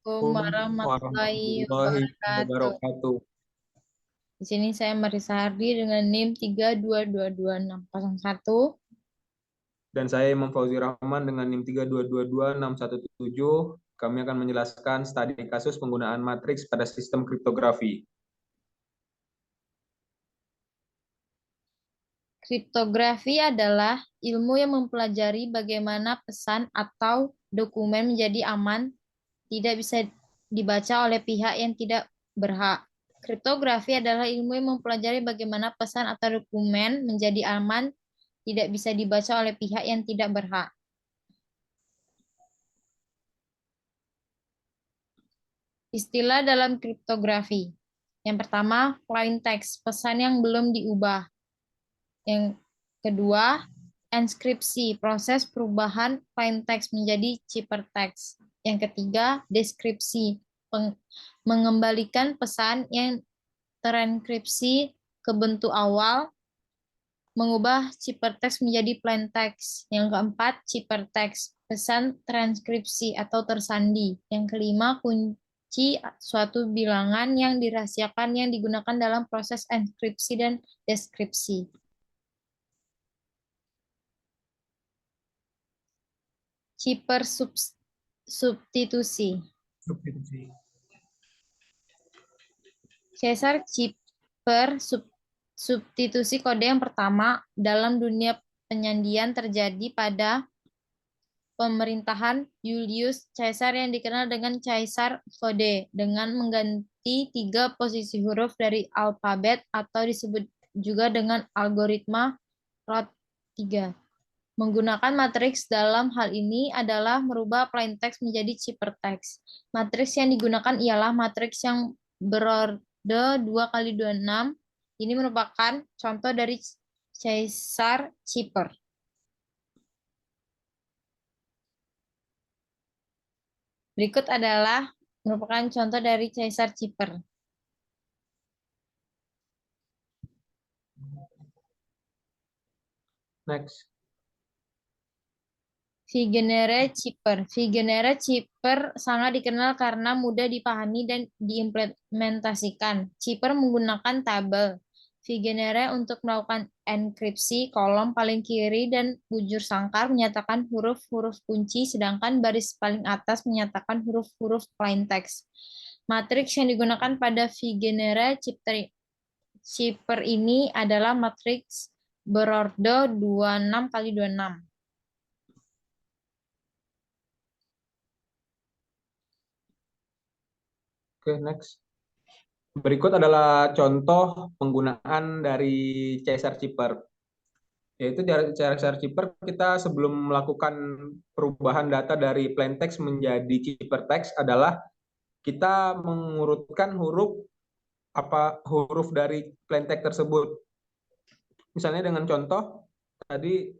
Assalamualaikum warahmatullahi warahmatullahi wabarakatuh. wabarakatuh. Di sini saya Marisa Hardi dengan NIM 32222601. Dan saya Imam Fauzi Rahman dengan NIM 3222617. Kami akan menjelaskan studi kasus penggunaan matriks pada sistem kriptografi. Kriptografi adalah ilmu yang mempelajari bagaimana pesan atau dokumen menjadi aman, tidak bisa dibaca oleh pihak yang tidak berhak. Kriptografi adalah ilmu yang mempelajari bagaimana pesan atau dokumen menjadi aman, tidak bisa dibaca oleh pihak yang tidak berhak. Istilah dalam kriptografi. Yang pertama, plain text, pesan yang belum diubah. Yang kedua, enskripsi, proses perubahan plain text menjadi ciphertext. Yang ketiga, deskripsi, mengembalikan pesan yang terenkripsi ke bentuk awal, mengubah ciphertext menjadi plain text. Yang keempat, ciphertext, pesan transkripsi atau tersandi. Yang kelima, kunci suatu bilangan yang dirahasiakan yang digunakan dalam proses enskripsi dan deskripsi. Cipher substitusi. Caesar cipher substitusi kode yang pertama dalam dunia penyandian terjadi pada pemerintahan Julius Caesar yang dikenal dengan Caesar kode dengan mengganti 3 posisi huruf dari alfabet atau disebut juga dengan algoritma Roth 3. Menggunakan matriks dalam hal ini adalah merubah plain text menjadi ciphertext. Matriks yang digunakan ialah matriks yang berorde 2x26. Ini merupakan contoh dari Caesar cipher. Berikut adalah merupakan contoh dari Caesar cipher. Next. Vigenère cipher. Vigenère cipher sangat dikenal karena mudah dipahami dan diimplementasikan. Cipher menggunakan tabel Vigenère untuk melakukan enkripsi. Kolom paling kiri dan bujur sangkar menyatakan huruf-huruf kunci, sedangkan baris paling atas menyatakan huruf-huruf plain text. Matriks yang digunakan pada Vigenère cipher ini adalah matriks berorde 26x26. Oke, next. Berikut adalah contoh penggunaan dari Caesar cipher. Yaitu di Caesar cipher kita sebelum melakukan perubahan data dari plain text menjadi ciphertext adalah kita mengurutkan huruf dari plain text tersebut. Misalnya dengan contoh tadi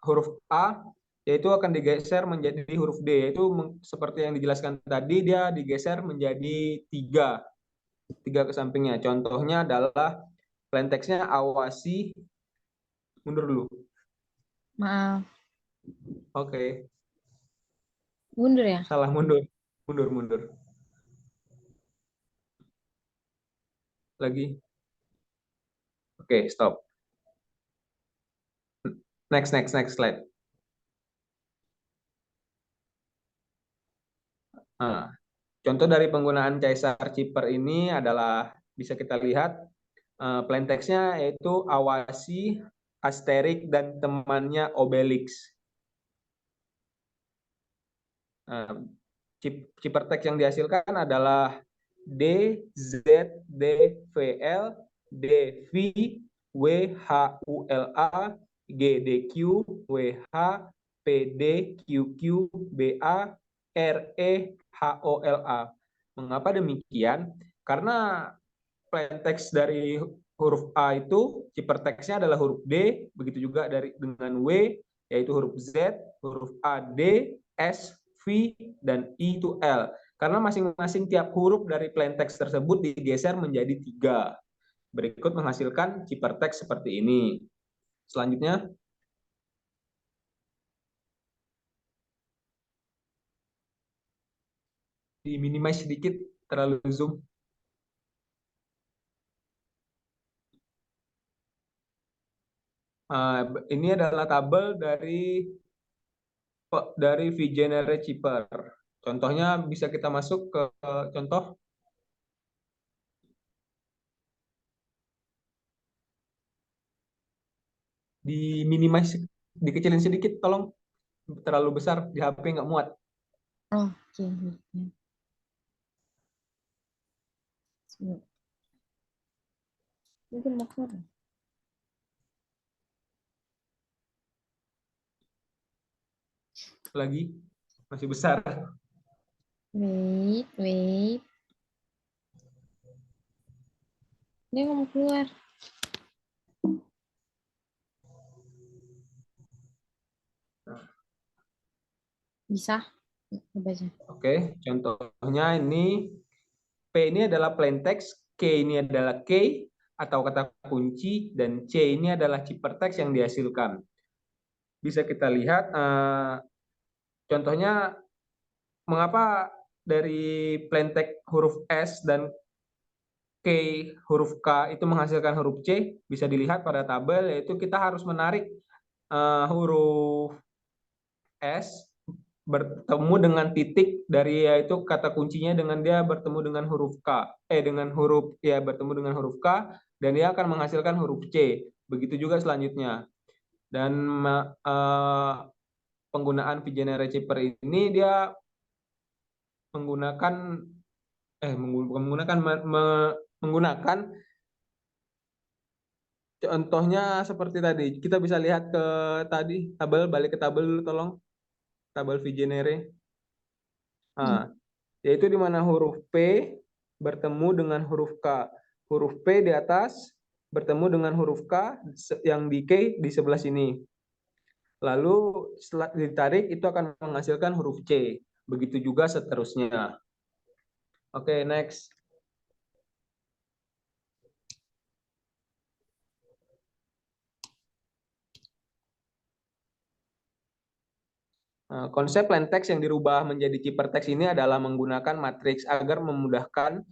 huruf A yaitu akan digeser menjadi huruf D, yaitu seperti yang dijelaskan tadi dia digeser menjadi tiga ke sampingnya. Contohnya adalah plain text-nya awasi, mundur dulu. Maaf. Oke. Mundur ya? Salah, mundur. Lagi. Oke, stop. Next slide. Nah, contoh dari penggunaan Caesar cipher ini adalah bisa kita lihat plain text-nya yaitu awasi, asterik, dan temannya obelix. Ciphertext yang dihasilkan adalah D, Z, D, V, L, D, V, W, H, U, L, A, G, D, Q, W, H, P, D, Q, Q, B, A, R, E, H, O, L, A. Mengapa demikian? Karena plain text dari huruf A itu ciphertext-nya adalah huruf D, begitu juga dengan W, yaitu huruf Z, huruf A, D, S, V, dan I itu L. Karena masing-masing tiap huruf dari plain text tersebut digeser menjadi 3. Berikut menghasilkan ciphertext seperti ini. Selanjutnya, di minimize sedikit, terlalu zoom. Ini adalah tabel dari vGeneRateCheaper. Contohnya bisa kita masuk ke contoh. Di minimize, dikecilin sedikit, tolong. Terlalu besar, di HP nggak muat. Oh, oke. Itu mau keluar. Lagi, masih besar. Wait. Dia nggak mau keluar. Bisa? Coba aja. Oke, contohnya ini P ini adalah plain text, K ini adalah key atau kata kunci, dan C ini adalah ciphertext yang dihasilkan. Bisa kita lihat contohnya mengapa dari plain text huruf S dan K huruf K itu menghasilkan huruf C, bisa dilihat pada tabel, yaitu kita harus menarik huruf S bertemu dengan titik dari, yaitu kata kuncinya, dengan dia bertemu dengan huruf K, bertemu dengan huruf K, dan dia akan menghasilkan huruf C. Begitu juga selanjutnya. Dan penggunaan vGeneRateCheaper ini dia menggunakan contohnya seperti tadi. Kita bisa lihat ke tabel, balik ke tabel dulu tolong, tabel vGenere. Yaitu di mana huruf P bertemu dengan huruf K. Huruf P di atas bertemu dengan huruf K yang di K di sebelah sini. Lalu setelah ditarik itu akan menghasilkan huruf C. Begitu juga seterusnya. Oke, next. Konsep plain text yang dirubah menjadi ciphertext ini adalah menggunakan matriks agar memudahkan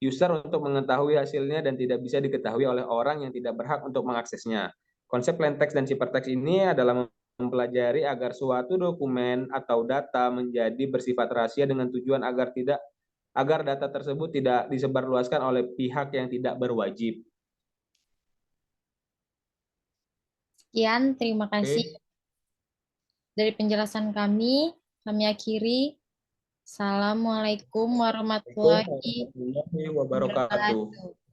user untuk mengetahui hasilnya dan tidak bisa diketahui oleh orang yang tidak berhak untuk mengaksesnya. Konsep plain text dan ciphertext ini adalah mempelajari agar suatu dokumen atau data menjadi bersifat rahasia dengan tujuan agar data tersebut tidak disebarluaskan oleh pihak yang tidak berwajib. Sekian, terima kasih Oke. dari penjelasan kami. Kami akhiri. Assalamualaikum warahmatullahi Assalamualaikum warahmatullahi wabarakatuh. wabarakatuh.